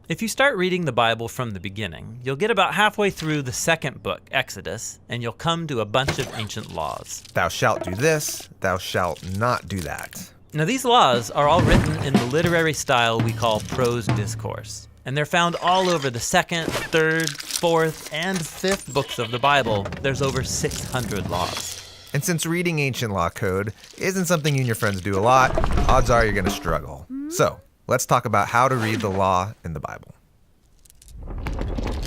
If you start reading the Bible from the beginning, you'll get about halfway through the second book, Exodus, and you'll come to a bunch of ancient laws. Thou shalt do this, thou shalt not do that. Now, these laws are all written in the literary style we call prose discourse, and they're found all over the second, third, fourth, and fifth books of the Bible. There's over 600 laws. And since reading ancient law code isn't something you and your friends do a lot, odds are you're going to struggle. So, let's talk about how to read the law in the Bible.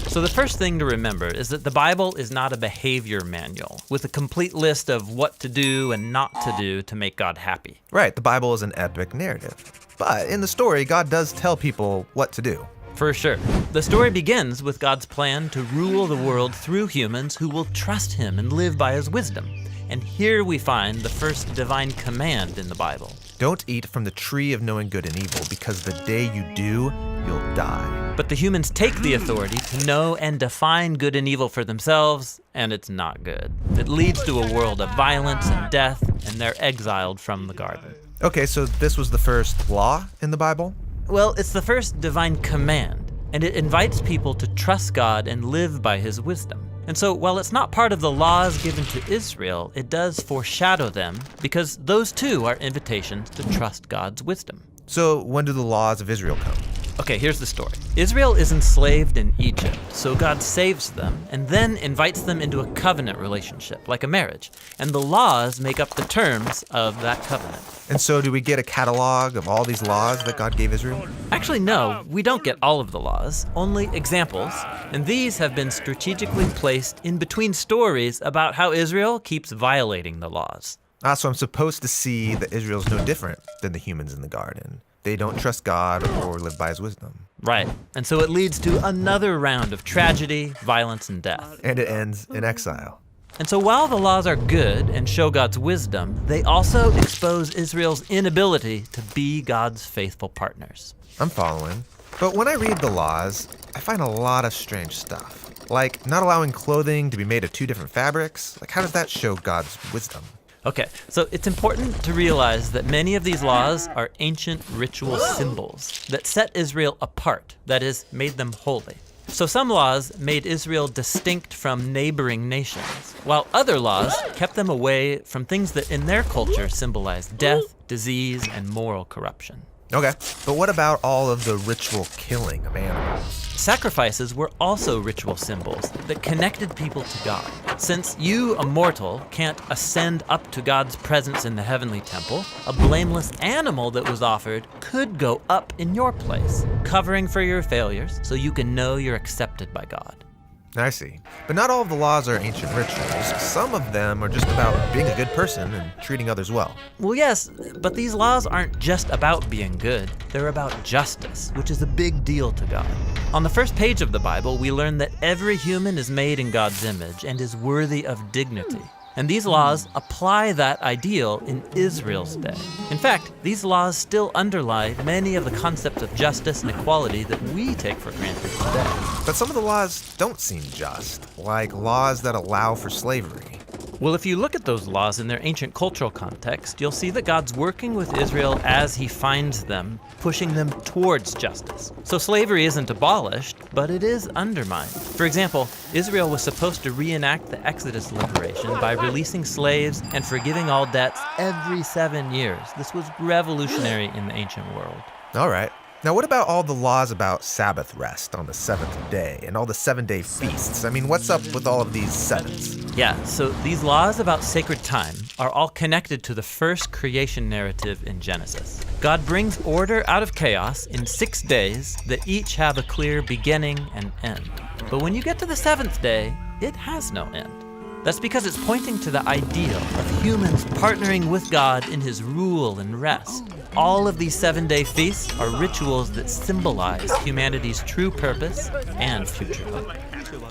So the first thing to remember is that the Bible is not a behavior manual with a complete list of what to do and not to do to make God happy. Right, the Bible is an epic narrative. But in the story, God does tell people what to do. For sure. The story begins with God's plan to rule the world through humans who will trust him and live by his wisdom. And here we find the first divine command in the Bible. Don't eat from the tree of knowing good and evil, because the day you do, you'll die. But the humans take the authority to know and define good and evil for themselves, and it's not good. It leads to a world of violence and death, and they're exiled from the garden. Okay, so this was the first law in the Bible? Well, it's the first divine command, and it invites people to trust God and live by his wisdom. And so while it's not part of the laws given to Israel, it does foreshadow them because those too are invitations to trust God's wisdom. So when do the laws of Israel come? Okay, here's the story. Israel is enslaved in Egypt, so God saves them and then invites them into a covenant relationship, like a marriage. And the laws make up the terms of that covenant. And so do we get a catalog of all these laws that God gave Israel? Actually, no, we don't get all of the laws, only examples. And these have been strategically placed in between stories about how Israel keeps violating the laws. So I'm supposed to see that Israel's no different than the humans in the garden. They don't trust God or live by his wisdom. Right. And so it leads to another round of tragedy, violence, and death. And it ends in exile. And so while the laws are good and show God's wisdom, they also expose Israel's inability to be God's faithful partners. I'm following. But when I read the laws, I find a lot of strange stuff. Like not allowing clothing to be made of two different fabrics. Like how does that show God's wisdom? Okay, so it's important to realize that many of these laws are ancient ritual symbols that set Israel apart, that is, made them holy. So some laws made Israel distinct from neighboring nations, while other laws kept them away from things that in their culture symbolized death, disease, and moral corruption. Okay, but what about all of the ritual killing of animals? Sacrifices were also ritual symbols that connected people to God. Since you, a mortal, can't ascend up to God's presence in the heavenly temple, a blameless animal that was offered could go up in your place, covering for your failures so you can know you're accepted by God. I see. But not all of the laws are ancient rituals. Some of them are just about being a good person and treating others well. Well, yes, but these laws aren't just about being good. They're about justice, which is a big deal to God. On the first page of the Bible, we learn that every human is made in God's image and is worthy of dignity. And these laws apply that ideal in Israel's day. In fact, these laws still underlie many of the concepts of justice and equality that we take for granted today. But some of the laws don't seem just, like laws that allow for slavery. Well, if you look at those laws in their ancient cultural context, you'll see that God's working with Israel as he finds them, pushing them towards justice. So slavery isn't abolished, but it is undermined. For example, Israel was supposed to reenact the Exodus liberation by releasing slaves and forgiving all debts every 7 years. This was revolutionary in the ancient world. All right. Now, what about all the laws about Sabbath rest on the seventh day and all the 7-day feasts? I mean, what's up with all of these sevens? Yeah, so these laws about sacred time are all connected to the first creation narrative in Genesis. God brings order out of chaos in 6 days that each have a clear beginning and end. But when you get to the 7th day, it has no end. That's because it's pointing to the ideal of humans partnering with God in his rule and rest. All of these 7-day feasts are rituals that symbolize humanity's true purpose and future hope.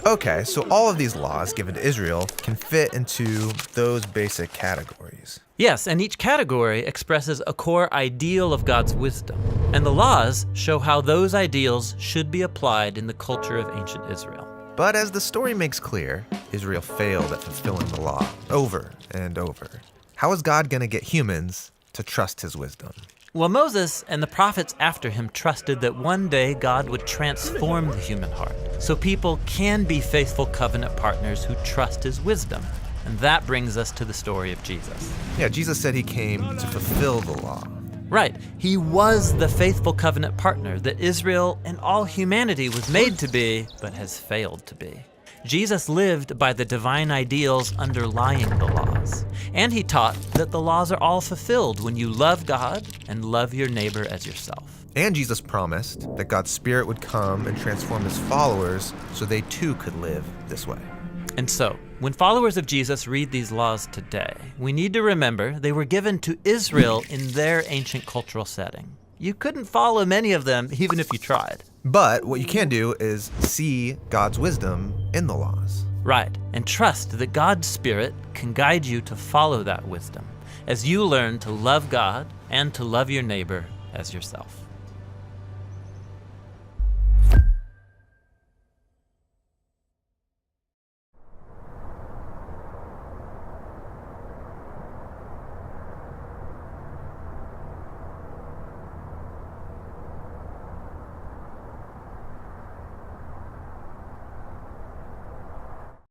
Okay, so all of these laws given to Israel can fit into those basic categories. Yes, and each category expresses a core ideal of God's wisdom. And the laws show how those ideals should be applied in the culture of ancient Israel. But as the story makes clear, Israel failed at fulfilling the law over and over. How is God going to get humans to trust his wisdom? Well, Moses and the prophets after him trusted that one day God would transform the human heart, so people can be faithful covenant partners who trust his wisdom. And that brings us to the story of Jesus. Yeah, Jesus said he came to fulfill the law. Right, he was the faithful covenant partner that Israel and all humanity was made to be, but has failed to be. Jesus lived by the divine ideals underlying the laws, and he taught that the laws are all fulfilled when you love God and love your neighbor as yourself. And Jesus promised that God's Spirit would come and transform his followers so they too could live this way. And so, when followers of Jesus read these laws today, we need to remember they were given to Israel in their ancient cultural setting. You couldn't follow many of them even if you tried. But what you can do is see God's wisdom in the laws. Right, and trust that God's Spirit can guide you to follow that wisdom as you learn to love God and to love your neighbor as yourself.